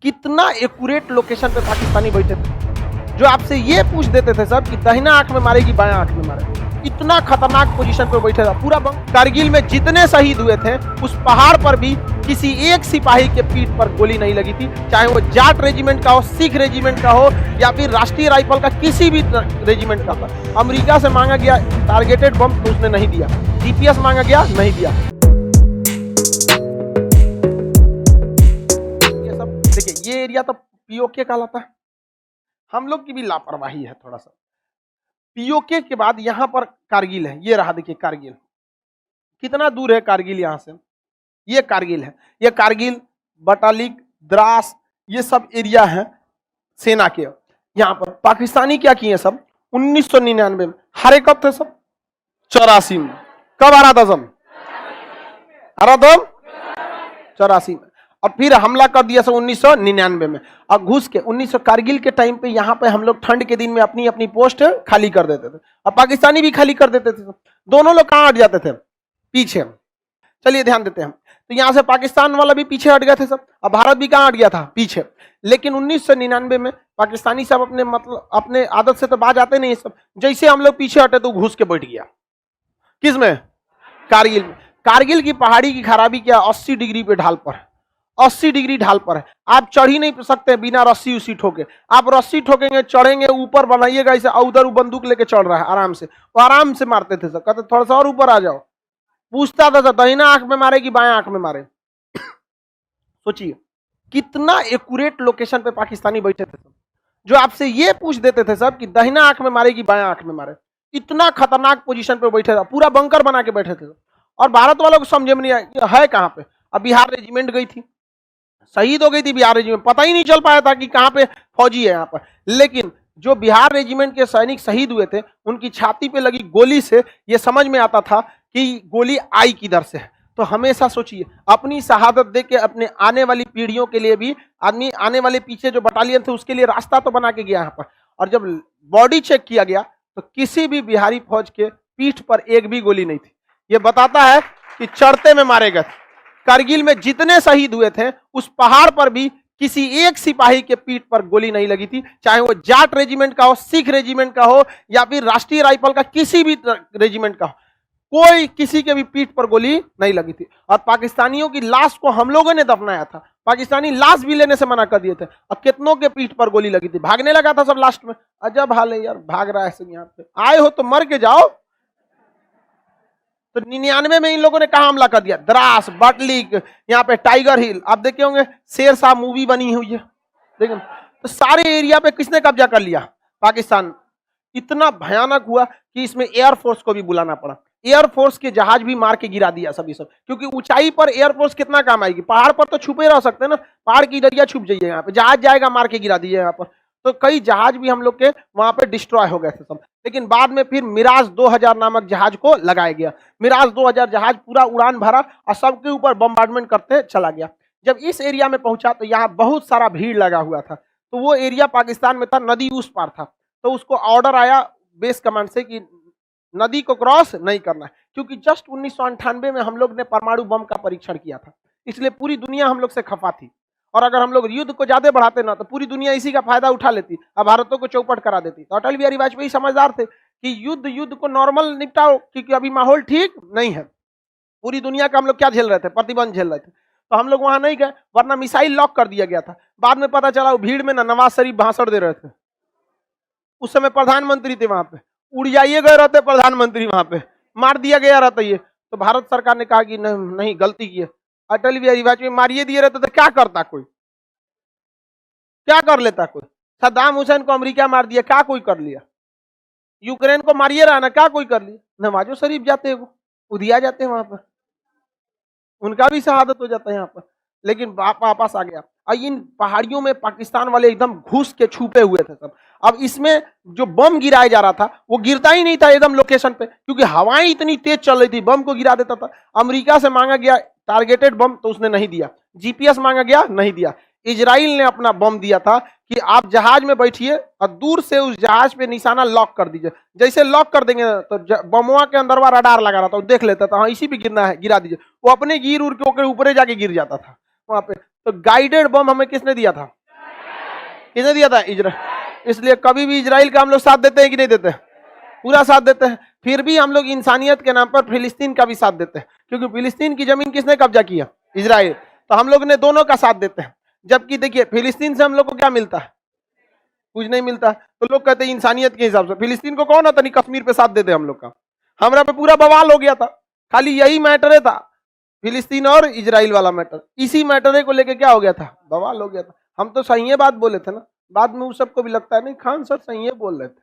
कितना accurate location पे पाकिस्तानी बैठे थे, जो आपसे ये पूछ देते थे सब कि दाहिना आंख में मारेगी बायां आंख में मारेगी। इतना खतरनाक पोजीशन पे बैठे था पूरा बम। कारगिल में जितने शहीद हुए थे उस पहाड़ पर भी किसी एक सिपाही के पीठ पर गोली नहीं लगी थी, चाहे वो जाट रेजिमेंट का हो, सिख रेजिमेंट का हो या फिर राष्ट्रीय राइफल का किसी भी रेजिमेंट का था। अमेरिका से मांगा गया टारगेटेड बम तो उसने नहीं दिया, जीपीएस मांगा गया नहीं दिया। ये सब देखिए, ये एरिया तो पीओके कहलाता है। हम लोग की भी लापरवाही है थोड़ा सा। पीओके के बाद यहां पर कारगिल है, ये रहा देखिए कारगिल। कितना दूर है कारगिल यहां से? ये कारगिल है, ये कारगिल, बटालिक, द्रास, ये सब एरिया है सेना के। यहां पर पाकिस्तानी क्या किए सब 1999 में हारे कब थे सब? 84 में। कब हारा था सब? हारा था 84 में। और फिर हमला कर दिया सब 1999 में। और घुस के 1900 कारगिल के टाइम पे यहाँ पे हम लोग ठंड के दिन में अपनी अपनी पोस्ट खाली कर देते थे और पाकिस्तानी भी खाली कर देते थे। दोनों लोग कहाँ हट जाते थे? पीछे। चलिए ध्यान देते हैं। तो यहाँ से पाकिस्तान वाला भी पीछे हट गए थे सब, और भारत भी कहाँ हट गया था? पीछे। लेकिन 1999 में पाकिस्तानी सब अपने आदत से तो बाज आते नहीं सब, जैसे हम लोग पीछे हटे तो घुस के बैठ गया। किसमें? कारगिल में। कारगिल की पहाड़ी की खराबी क्या? 80 डिग्री पे ढाल पर, 80 डिग्री ढाल पर है। आप चढ़ ही नहीं सकते बिना रस्सी उसी ठोके। आप रस्सी ठोकेंगे, चढ़ेंगे, ऊपर बनाइएगा ऐसे, उधर बंदूक लेके चढ़ रहा है आराम से, वो आराम से मारते थे सब। कहते थोड़ा सा और ऊपर आ जाओ। पूछता था दाहिना आंख में मारे कि बायां आंख में मारे। सोचिए कितना एक्यूरेट लोकेशन पे पाकिस्तानी बैठे थे सब, जो आपसे ये पूछ देते थे सब कि दाहिना आंख में मारे कि बायां आंख में मारे। इतना खतरनाक पोजीशन पे बैठे था, पूरा बंकर बना के बैठे थे। और भारत वालों को समझ में नहीं आया है कहां पे। अब बिहार रेजिमेंट गई थी, शहीद हो गई थी बिहार रेजिमेंट, पता ही नहीं चल पाया था कि कहां पे फौजी है यहाँ पर। लेकिन जो बिहार रेजिमेंट के सैनिक शहीद हुए थे उनकी छाती पे लगी गोली से ये समझ में आता था कि गोली आई किधर से है। तो हमेशा सोचिए, अपनी शहादत दे के अपने आने वाली पीढ़ियों के लिए भी आदमी, आने वाले पीछे जो बटालियन थे उसके लिए रास्ता तो बना के गया यहाँ पर। और जब बॉडी चेक किया गया तो किसी भी बिहारी फौज के पीठ पर एक भी गोली नहीं थी। ये बताता है कि चढ़ते में मारे गए। कारगिल में जितने शहीद हुए थे उस पहाड़ पर भी किसी एक सिपाही के पीठ पर गोली नहीं लगी थी, चाहे वो जाट रेजिमेंट का हो, सिख रेजिमेंट का हो या फिर राष्ट्रीय राइफल का किसी भी रेजिमेंट का हो। कोई किसी के भी पीठ पर गोली नहीं लगी थी। और पाकिस्तानियों की लाश को हम लोगों ने दफनाया था, पाकिस्तानी लाश भी लेने से मना कर दिए थे। और कितनों के पीठ पर गोली लगी थी, भागने लगा था सब लास्ट में। अजब हाल है यार, भाग रहा है सब। यहाँ पे आए हो तो मर के जाओ। तो 99 में इन लोगों ने कहा हमला कर दिया? द्रास, बटलिक, यहाँ पे टाइगर हिल। आप देखे होंगे शेर शाह मूवी बनी हुई है, देखें। तो सारे एरिया पे किसने कब्जा कर लिया? पाकिस्तान। इतना भयानक हुआ कि इसमें एयरफोर्स को भी बुलाना पड़ा। एयरफोर्स के जहाज भी मार के गिरा दिया सभी सब, क्योंकि ऊंचाई पर एयरफोर्स कितना काम आएगी? पहाड़ पर तो छुपे रह सकते हैं ना, पहाड़ की दरिया छुप जाइए, यहाँ पे जहाज जाएगा मार के गिरा दीजिए यहाँ पर। तो कई जहाज भी हम लोग के वहां पे डिस्ट्रॉय हो गए थे सब। लेकिन बाद में फिर मिराज 2000 नामक जहाज को लगाया गया। मिराज 2000 जहाज पूरा उड़ान भरा और सबके ऊपर बम्बार्डमेंट करते चला गया। जब इस एरिया में पहुंचा तो यहाँ बहुत सारा भीड़ लगा हुआ था। तो वो एरिया पाकिस्तान में था, नदी उस पार था। तो उसको ऑर्डर आया बेस कमांड से कि नदी को क्रॉस नहीं करना है, क्योंकि जस्ट 1998 में हम लोग ने परमाणु बम का परीक्षण किया था, इसलिए पूरी दुनिया हम लोग से खफा थी। और अगर हम लोग युद्ध को ज्यादा बढ़ाते ना तो पूरी दुनिया इसी का फायदा उठा लेती और भारतों को चौपट करा देती। तो अटल बिहारी वाजपेयी समझदार थे कि युद्ध को नॉर्मल निपटाओ, क्योंकि अभी माहौल ठीक नहीं है। पूरी दुनिया का हम लोग क्या झेल रहे थे? प्रतिबंध झेल रहे थे। तो हम लोग वहां नहीं गए, वरना मिसाइल लॉक कर दिया गया था। बाद में पता चला भीड़ में ना नवाज शरीफ भाषण दे रहे थे, उस समय प्रधानमंत्री थे वहां पे, उड़ जाइए गए रहते प्रधानमंत्री, वहां पे मार दिया गया रहता ये। तो भारत सरकार ने कहा कि नहीं गलती की है। अटल बिहारी वाजपेयी मारिए दिए रहते तो क्या करता कोई? क्या कर लेता कोई? सद्दाम हुसैन को अमेरिका मार दिया, क्या कोई कर लिया? यूक्रेन को मारिए रहा ना, क्या कोई कर लिया? नवाजो शरीफ जाते हैं, वो उदिया जाते हैं वहां पर, उनका भी शहादत हो जाता है यहाँ पर। लेकिन वापस आ गया। और इन पहाड़ियों में पाकिस्तान वाले एकदम घुस के छुपे हुए थे सब। अब इसमें जो बम गिराया जा रहा था वो गिरता ही नहीं था एकदम लोकेशन पे, क्योंकि हवाएं इतनी तेज चल रही थी, बम को गिरा देता था। अमेरिका से मांगा गया टारगेटेड बम तो उसने नहीं दिया, जीपीएस मांगा गया नहीं दिया। इजराइल ने अपना बम दिया था कि आप जहाज में बैठिए और दूर से उस जहाज पे निशाना लॉक कर दीजिए। जैसे लॉक कर देंगे तो बमवा के अंदरवा रडार लगा रहा था, वो देख लेता था, हाँ इसी पे गिरना है, गिरा दीजिए। वो अपने गिर उड़ के ऊपर जाके गिर जाता था वहां पे। तो गाइडेड बम हमें किसने दिया था? किसने दिया था? इजराइल। इसलिए कभी भी इजराइल का हम लोग साथ देते हैं कि नहीं देते? पूरा साथ देते हैं। फिर भी हम लोग इंसानियत के नाम पर फिलिस्तीन का भी साथ देते हैं, क्योंकि फिलिस्तीन की जमीन किसने कब्जा किया? इजराइल। तो हम लोग ने दोनों का साथ देते हैं। जबकि देखिए फिलिस्तीन से हम लोग को क्या मिलता है? कुछ नहीं मिलता। तो लोग कहते हैं इंसानियत के हिसाब से फिलिस्तीन को कौन आता नहीं कश्मीर पे साथ देते हम लोग का? हमारा पे पूरा बवाल हो गया था। खाली यही मैटर था, फिलिस्तीन और इजराइल वाला मैटर। इसी मैटर को लेके क्या हो गया था? बवाल हो गया था। हम तो सही बात बोले थे ना। बाद में उस सबको भी लगता है नहीं खान सर सही बोल रहे थे।